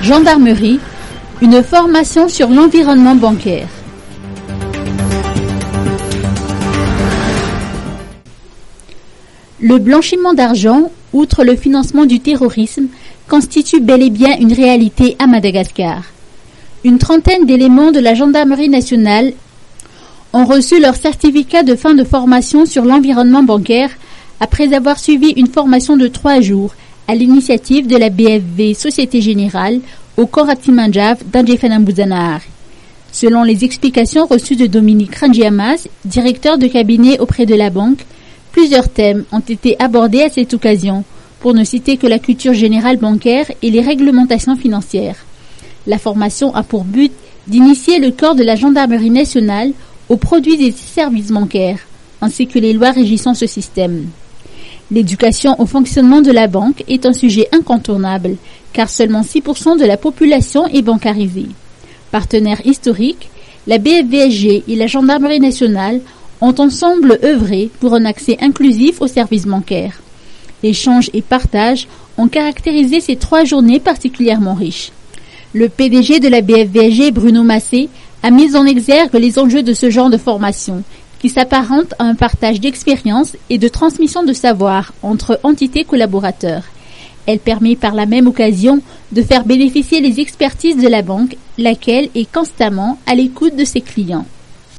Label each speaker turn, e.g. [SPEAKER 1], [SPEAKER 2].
[SPEAKER 1] Gendarmerie, une formation sur l'environnement bancaire. Le blanchiment d'argent, outre le financement du terrorisme, constitue bel et bien une réalité à Madagascar. Une trentaine d'éléments de la gendarmerie nationale ont reçu leur certificat de fin de formation sur l'environnement bancaire après avoir suivi une formation de 3 jours à l'initiative de la BFV Société Générale au Koratimanjave d'Andjefanambuzanaar. Selon les explications reçues de Dominique Rangiamas, directeur de cabinet auprès de la banque, plusieurs thèmes ont été abordés à cette occasion, pour ne citer que la culture générale bancaire et les réglementations financières. La formation a pour but d'initier le corps de la gendarmerie nationale aux produits et services bancaires, ainsi que les lois régissant ce système. L'éducation au fonctionnement de la banque est un sujet incontournable, car seulement 6% de la population est bancarisée. Partenaires historiques, la BFVSG et la gendarmerie nationale ont ensemble œuvré pour un accès inclusif aux services bancaires. Échanges et partages ont caractérisé ces 3 journées particulièrement riches. Le PDG de la BFVSG, Bruno Massé, a mis en exergue les enjeux de ce genre de formation, qui s'apparente à un partage d'expériences et de transmission de savoir entre entités collaborateurs. Elle permet par la même occasion de faire bénéficier les expertises de la banque, laquelle est constamment à l'écoute de ses clients.